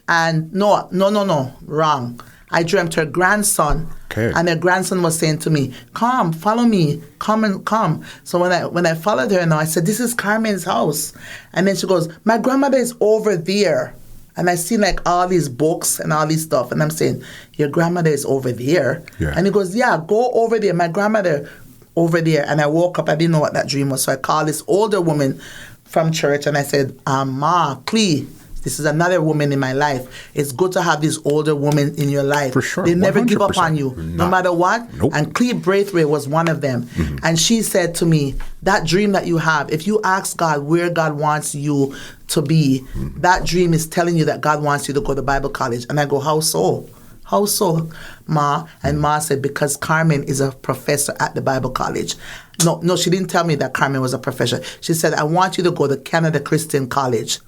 And no, wrong. I dreamt her grandson. Okay. And her grandson was saying to me, come, follow me, come. So when I followed her now, I said, this is Carmen's house. And then she goes, my grandmother is over there. And I see like all these books and all this stuff. And I'm saying, your grandmother is over there? Yeah. And he goes, yeah, go over there. My grandmother over there. And I woke up, I didn't know what that dream was. So I called this older woman from church and I said, Ma, please. This is another woman in my life. It's good to have these older women in your life. For sure. They never give up 100%. on you, no matter what. Nope. And Cleve Braithwaite was one of them. And she said to me, that dream that you have, if you ask God where God wants you to be, that dream is telling you that God wants you to go to Bible college. And I go, how so? How so, Ma? And Ma said, because Carmen is a professor at the Bible college. No, she didn't tell me that Carmen was a professor. She said, I want you to go to Canada Christian College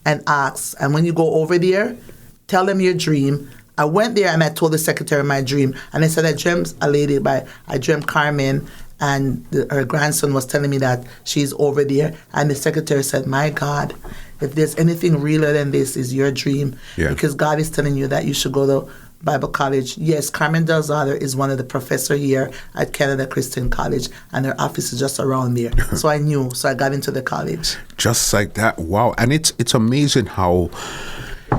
and ask. And when you go over there, tell them your dream. I went there and I told the secretary my dream. And I said, I dreamt Carmen, and her grandson was telling me that she's over there. And the secretary said, my God, if there's anything realer than this, is your dream. Because God is telling you that you should go to Bible college. Yes, Carmen Delzader is one of the professors here at Canada Christian College, and her office is just around there. So I knew, so I got into the college. Just like that. Wow. And it's amazing how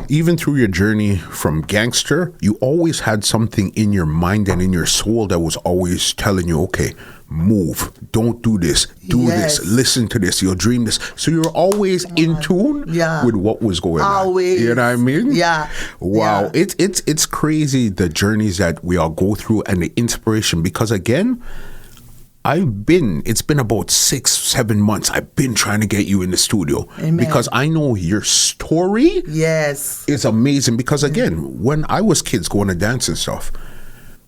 even through your journey from gangster, you always had something in your mind and in your soul that was always telling you, okay, move, don't do this, do this, listen to this, you'll dream this. So you're always in tune with what was going on. You know what I mean? Yeah. Wow. Yeah. It's crazy, the journeys that we all go through and the inspiration, because again, it's been about 6-7 months. I've been trying to get you in the studio. Amen. Because I know your story is amazing. Because again, when I was kids going to dance and stuff,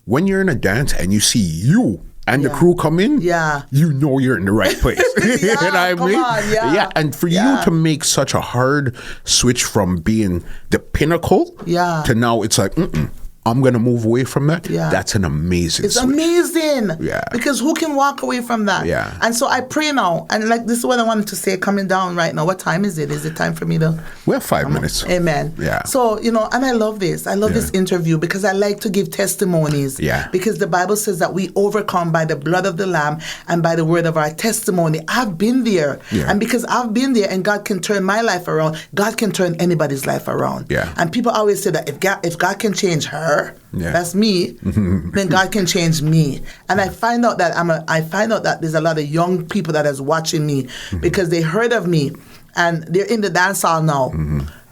when you're in a dance and you see you and the crew come in, you know you're in the right place. You know what I mean? And for you to make such a hard switch from being the pinnacle to now it's like, I'm going to move away from that. That's an amazing switch. Amazing. Because who can walk away from that? And so I pray now. And like this is what I wanted to say coming down right now. What time is it? Is it time for me to? We have 5 minutes. Amen. So, and I love this. I love this interview because I like to give testimonies. Because the Bible says that we overcome by the blood of the Lamb and by the word of our testimony. I've been there. And because I've been there and God can turn my life around, God can turn anybody's life around. And people always say that if God can change her, that's me, then God can change me. And I find out that there's a lot of young people that is watching me because they heard of me and they're in the dance hall now.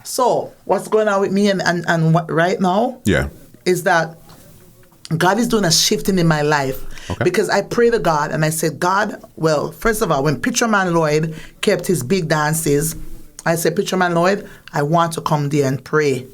So what's going on with me and what right now is that God is doing a shifting in my life. Because I pray to God and I said, God, well, first of all, when Preacher Man Lloyd kept his big dances, I said, Preacher Man Lloyd, I want to come there and pray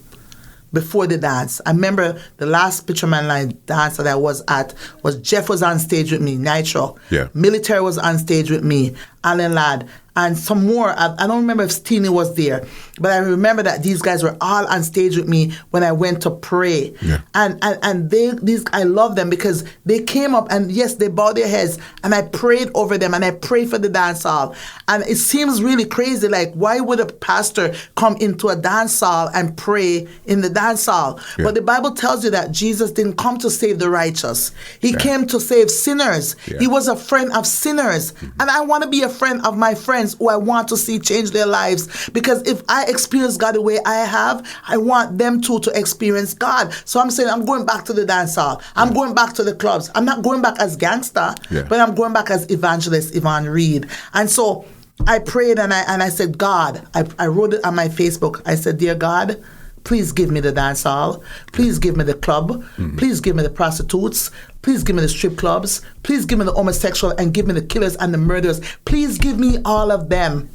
before the dance. I remember the last Preacher Man Lloyd dance that I was at was Jeff was on stage with me, Nitro. Military was on stage with me, Alan Ladd, and some more. I don't remember if Steenie was there, but I remember that these guys were all on stage with me when I went to pray. And these I love them because they came up and yes, they bowed their heads and I prayed over them and I prayed for the dance hall. And it seems really crazy, like why would a pastor come into a dance hall and pray in the dance hall? But the Bible tells you that Jesus didn't come to save the righteous. He came to save sinners. He was a friend of sinners. And I want to be a friend of my friends who I want to see change their lives, because if I experience God the way I have, I want them too to experience God. So I'm saying I'm going back to the dance hall. I'm going back to the clubs. I'm not going back as gangster, but I'm going back as evangelist YVONNE REID. And so I prayed and I said, God, I wrote it on my Facebook. I said, dear God, please give me the dance hall. Please give me the club. Please give me the prostitutes. Please give me the strip clubs. Please give me the homosexual and give me the killers and the murderers. Please give me all of them.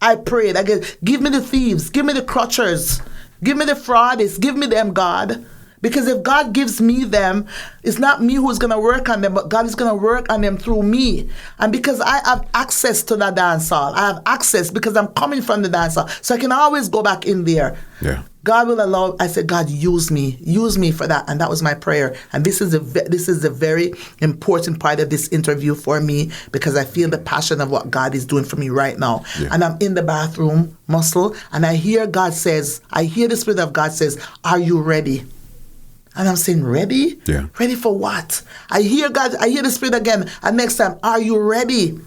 I prayed. I guess, give me the thieves. Give me the crutchers. Give me the fraudists. Give me them, God. Because if God gives me them, it's not me who's going to work on them, but God is going to work on them through me. And because I have access to that dance hall, I have access because I'm coming from the dance hall, so I can always go back in there. God will allow. I said, God, use me for that, and that was my prayer. And this is a very important part of this interview for me because I feel the passion of what God is doing for me right now. And I'm in the bathroom, Muscle, and I hear the Spirit of God says, "Are you ready?" And I'm saying, ready? Ready for what? I hear God, I hear the Spirit again. And next time, are you ready?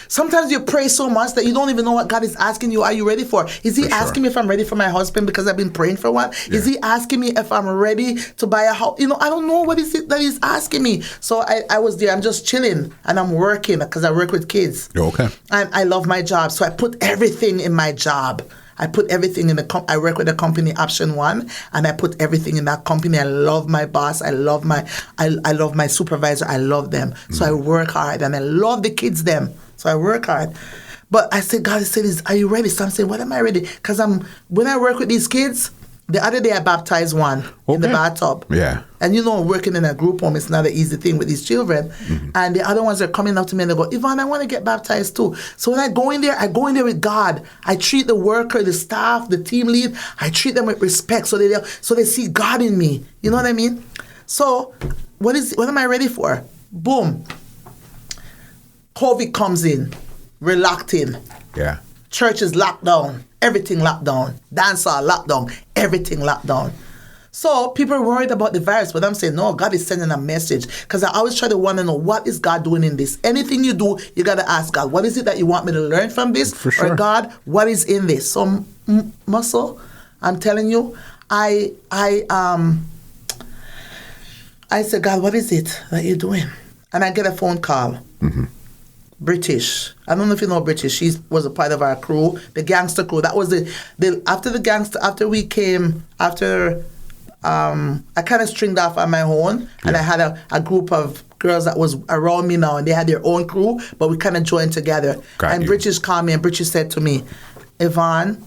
Sometimes you pray so much that you don't even know what God is asking you, are you ready for? Is he asking me if I'm ready for my husband because I've been praying for one? Is he asking me if I'm ready to buy a house? I don't know what is it that he's asking me. So I was there, I'm just chilling and I'm working because I work with kids. And I love my job. So I put everything in my job. I put everything in I work with the company Option One, and I put everything in that company. I love my boss. I love my supervisor. I love them. So I work hard, and I love the kids them. So I work hard. But I said, God, are you ready? So I'm saying, what am I ready? Because when I work with these kids, the other day I baptized one in the bathtub. Yeah. And working in a group home, it's not an easy thing with these children. And the other ones are coming up to me and they go, Yvonne, I want to get baptized too. So when I go in there with God. I treat the worker, the staff, the team lead, I treat them with respect so they see God in me. You know what I mean? So what am I ready for? Boom. COVID comes in. We're locked in. Yeah. Church is locked down. Everything locked down. Dance hall locked down. Everything locked down. So people are worried about the virus, but I'm saying, no, God is sending a message. Because I always try to want to know, what is God doing in this? Anything you do, you got to ask God, what is it that you want me to learn from this? For sure. Or God, what is in this? So, Muscle, I'm telling you, I said, God, what is it that you're doing? And I get a phone call. British. I don't know if you know British. She was a part of our crew, the gangster crew. That was after we came, I kind of stringed off on my own, and I had a group of girls that was around me now, and they had their own crew, but we kind of joined together. British called me, and British said to me, Yvonne,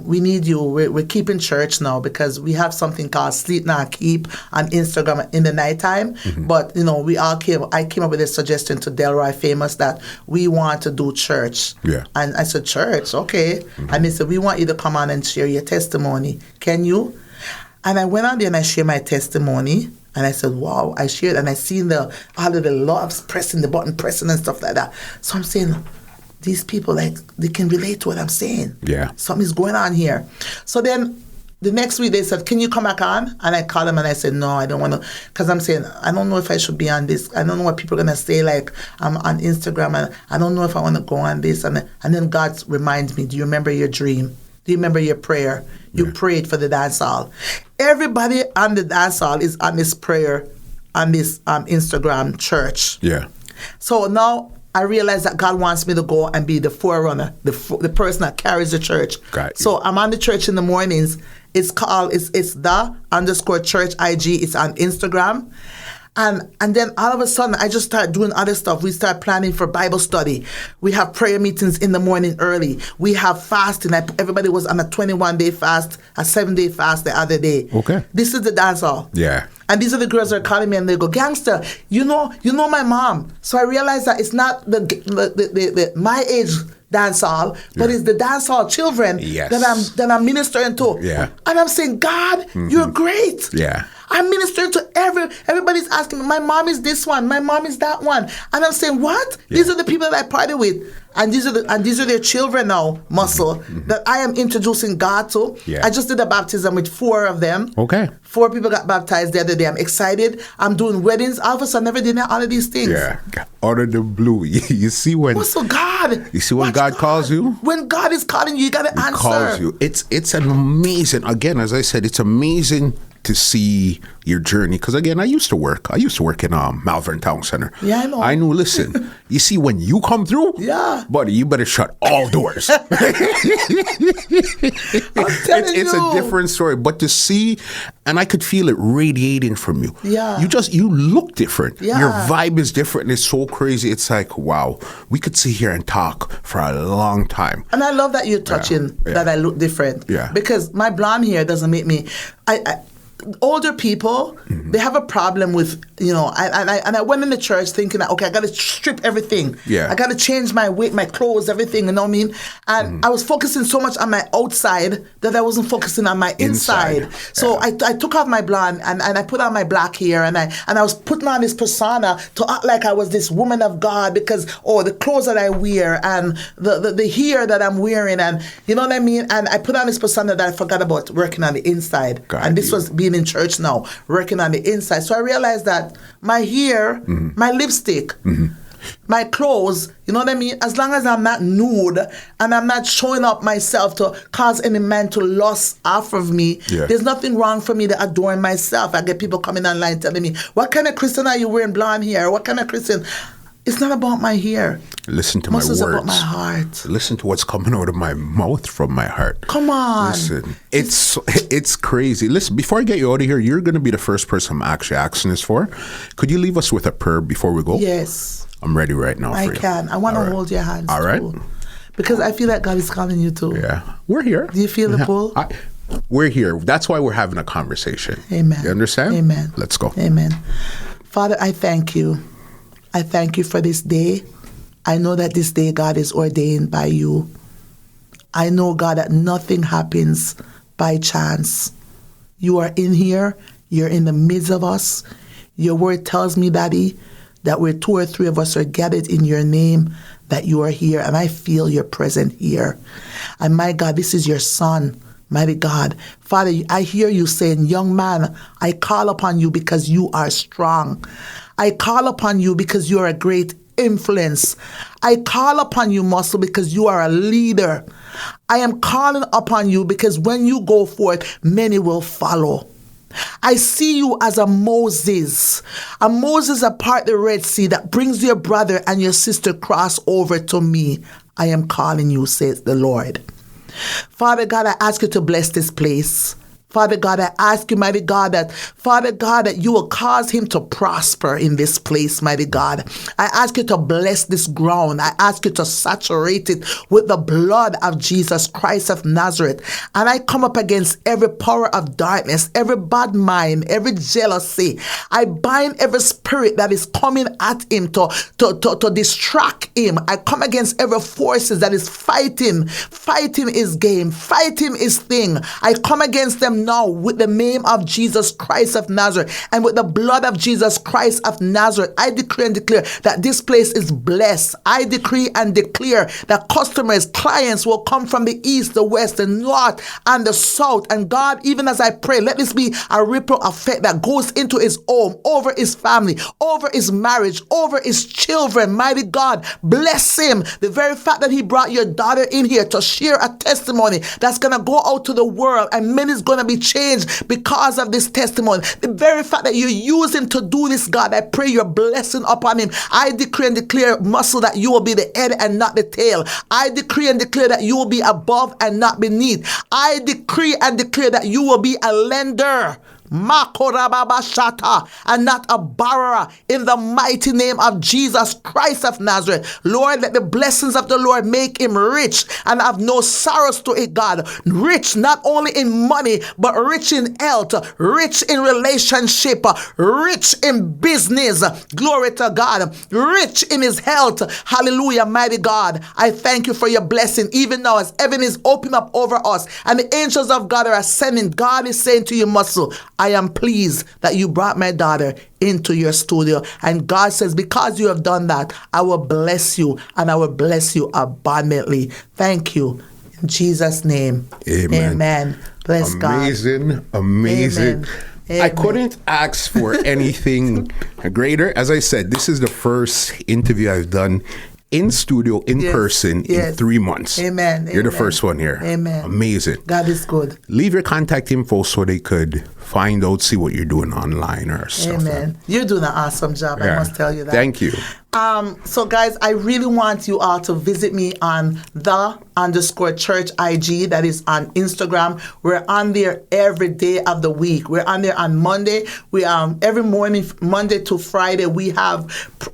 we need you. We're keeping church now because we have something called Sleep Now Keep on Instagram in the nighttime. But, I came up with a suggestion to Delroy Famous that we want to do church. Yeah. And I said, church, okay. And they said, we want you to come on and share your testimony. Can you? And I went on there and I shared my testimony. And I said, wow, I shared. And I seen all of the loves pressing the button, pressing and stuff like that. So I'm saying, these people, they can relate to what I'm saying. Yeah. Something's going on here. So then the next week they said, can you come back on? And I called them and I said, no, I don't want to. Because I'm saying, I don't know if I should be on this. I don't know what people are going to say, I'm on Instagram. And I don't know if I want to go on this. And then God reminds me, do you remember your dream? Do you remember your prayer? You prayed for the dance hall. Everybody on the dance hall is on this prayer, on this Instagram church. Yeah. So now I realize that God wants me to go and be the forerunner, the person that carries the church. So I'm on the church in the mornings. It's called, it's the_church IG. It's on Instagram. And then all of a sudden, I just start doing other stuff. We start planning for Bible study. We have prayer meetings in the morning early. We have fasting. Everybody was on a 21-day fast, a 7-day fast the other day. Okay. This is the dance hall. Yeah. And these are the girls that are calling me and they go, Gangsta, you know my mom. So I realized that it's not the my age dance hall, but it's the dance hall children that I'm ministering to. Yeah. And I'm saying, God, you're great. Yeah. I'm ministering to everybody's asking me, my mom is this one, my mom is that one. And I'm saying, what? Yeah. These are the people that I party with. And these are their children now, Muscle, that I am introducing God to. Yeah. I just did a baptism with 4 of them. Okay. 4 people got baptized the other day. I'm excited. I'm doing weddings. All of a sudden, I never did all of these things. Yeah. Out of the blue. You see when... Muscle, God. You see when God calls you? When God is calling you, you got to answer. He calls you. It's an amazing... Again, as I said, it's amazing to see your journey. Because again, I used to work in Malvern Town Center. Yeah, I know. Listen, you see when you come through, buddy, you better shut all doors. It's a different story. But to see, and I could feel it radiating from you. Yeah. You look different. Yeah. Your vibe is different. It's so crazy. It's like, wow, we could sit here and talk for a long time. And I love that you're touching that I look different. Yeah. Because my blonde hair doesn't make me... older people, they have a problem with, and I went in the church thinking that, okay, I got to strip everything. Yeah. I got to change my weight, my clothes, everything, you know what I mean? And I was focusing so much on my outside that I wasn't focusing on my inside. So I took off my blonde and I put on my black hair and I was putting on this persona to act like I was this woman of God because, the clothes that I wear and the hair that I'm wearing and, you know what I mean? And I put on this persona that I forgot about working on the inside. And this was being in church now, working on the inside. So I realized that my hair, my lipstick, my clothes, you know what I mean? As long as I'm not nude and I'm not showing up myself to cause any man to lust off of me, there's nothing wrong for me to adorn myself. I get people coming online telling me, what kind of Christian are you wearing blonde hair? What kind of Christian? It's not about my hair. Listen to Muscle's my words. about my heart. Listen to what's coming out of my mouth from my heart. Come on. Listen, it's crazy. Listen, before I get you out of here, you're going to be the first person I'm actually asking this for. Could you leave us with a prayer before we go? Yes. I'm ready right now for you. I can. I want to hold your hands. All right. Too, because I feel like God is calling you too. Yeah. We're here. Do you feel the pull? We're here. That's why we're having a conversation. Amen. You understand? Amen. Let's go. Amen. Father, I thank you. I thank you for this day. I know that this day, God, is ordained by you. I know, God, that nothing happens by chance. You are in here. You're in the midst of us. Your word tells me, Daddy, that where 2 or 3 of us are gathered in your name, that you are here, and I feel you're present here. And my God, this is your son, mighty God. Father, I hear you saying, young man, I call upon you because you are strong. I call upon you because you are a great influence. I call upon you, Muscle, because you are a leader. I am calling upon you because when you go forth, many will follow. I see you as a Moses apart the Red Sea that brings your brother and your sister cross over to me. I am calling you, says the Lord. Father God, I ask you to bless this place. Father God, I ask you, mighty God, that you will cause him to prosper in this place, mighty God. I ask you to bless this ground. I ask you to saturate it with the blood of Jesus Christ of Nazareth. And I come up against every power of darkness, every bad mind, every jealousy. I bind every spirit that is coming at him to distract him. I come against every forces that is fighting his game, fighting his thing. I come against them now with the name of Jesus Christ of Nazareth and with the blood of Jesus Christ of Nazareth. I decree and declare that this place is blessed. I decree and declare that customers, clients will come from the east, the west, the north, and the south. And God, even as I pray, let this be a ripple effect that goes into his home, over his family, over his marriage, over his children. Mighty God, bless him. The very fact that he brought your daughter in here to share a testimony that's going to go out to the world, and many is going to be changed because of this testimony. The very fact that you use him to do this, God, I pray your blessing upon him. I decree and declare, Muscle, that you will be the head and not the tail. I decree and declare that you will be above and not beneath. I decree and declare that you will be a lender, Makorababashata, and not a borrower, in the mighty name of Jesus Christ of Nazareth. Lord, let the blessings of the Lord make him rich and have no sorrows to it, God. Rich not only in money, but rich in health, rich in relationship, rich in business. Glory to God. Rich in his health. Hallelujah, mighty God. I thank you for your blessing even now as heaven is open up over us and the angels of God are ascending. God is saying to you, Muscle, I am pleased that you brought my daughter into your studio. And God says, because you have done that, I will bless you, and I will bless you abundantly. Thank you. In Jesus' name. Amen. Amen. Bless amazing, God. Amazing. Amen. I couldn't ask for anything greater. As I said, this is the first interview I've done in studio, in person, in 3 months. Amen. You're the first one here. Amen. Amazing. God is good. Leave your contact info so they could find out, see what you're doing online or stuff. Amen. You're doing an awesome job. I must tell you that. Thank you. So guys, I really want you all to visit me on _church IG. That is on Instagram. We're on there every day of the week. We're on there on Monday. We every morning, Monday to Friday, we have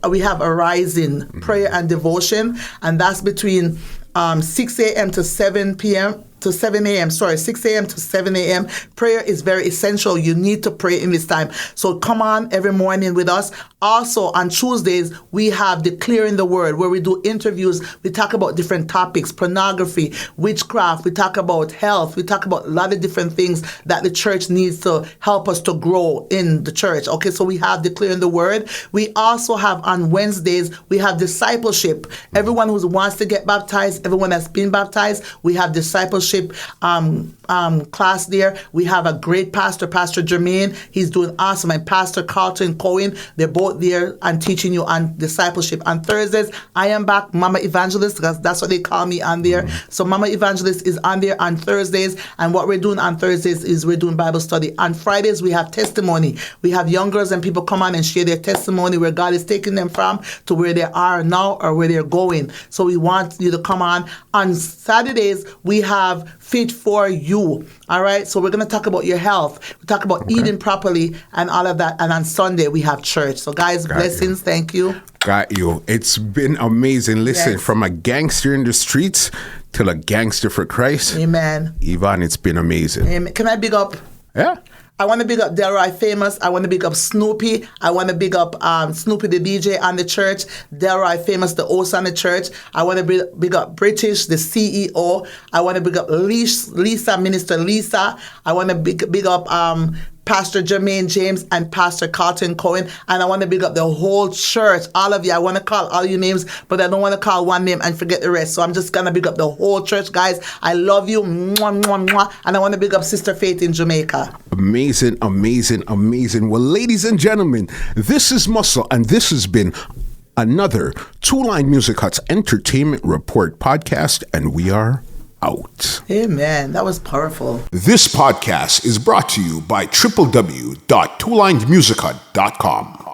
a rising prayer and devotion, and that's between 6 a.m. to 7 p.m. to 7 a.m. 6 a.m. to 7 a.m. Prayer is very essential. You need to pray in this time. So come on every morning with us. Also on Tuesdays, we have Declaring the Word, where we do interviews. We talk about different topics, pornography, witchcraft. We talk about health. We talk about a lot of different things that the church needs to help us to grow in the church. Okay, so we have Declaring the Word. We also have on Wednesdays, we have discipleship. Everyone who wants to get baptized, everyone that's been baptized, we have discipleship discipleship class there. We have a great pastor, Pastor Jermaine. He's doing awesome. And Pastor Carlton Cohen, they're both there and teaching you on discipleship. On Thursdays, I am back, Mama Evangelist, because that's what they call me on there. So Mama Evangelist is on there on Thursdays. And what we're doing on Thursdays is we're doing Bible study. On Fridays, we have testimony. We have young girls and people come on and share their testimony, where God is taking them from to where they are now or where they're going. So we want you to come on. On Saturdays, we have Fit for You. All right. So we're going to talk about your health. We talk about eating properly and all of that. And on Sunday, we have church. So guys, blessings. Thank you. Got you. It's been amazing. Listen, from a gangster in the streets to a gangster for Christ. Amen. Yvonne, it's been amazing. Amen. Can I big up? Yeah. I want to big up Delroy Famous. I want to big up Snoopy. I want to big up Snoopy the DJ on the church. Delroy Famous, the host on the church. I want to big up British, the CEO. I want to big up Lisa, Minister Lisa. I want to big up Pastor Jermaine James and Pastor Carlton Cohen. And I want to big up the whole church, all of you. I want to call all your names, but I don't want to call one name and forget the rest. So I'm just going to big up the whole church, guys. I love you. Mwah, mwah, mwah. And I want to big up Sister Faith in Jamaica. Amazing, amazing, amazing. Well, ladies and gentlemen, this is Muscle, and this has been another Two Line Music Hut's Entertainment Report podcast, and we are out. Amen. That was powerful. This podcast is brought to you by www.twolinedmusichut.com.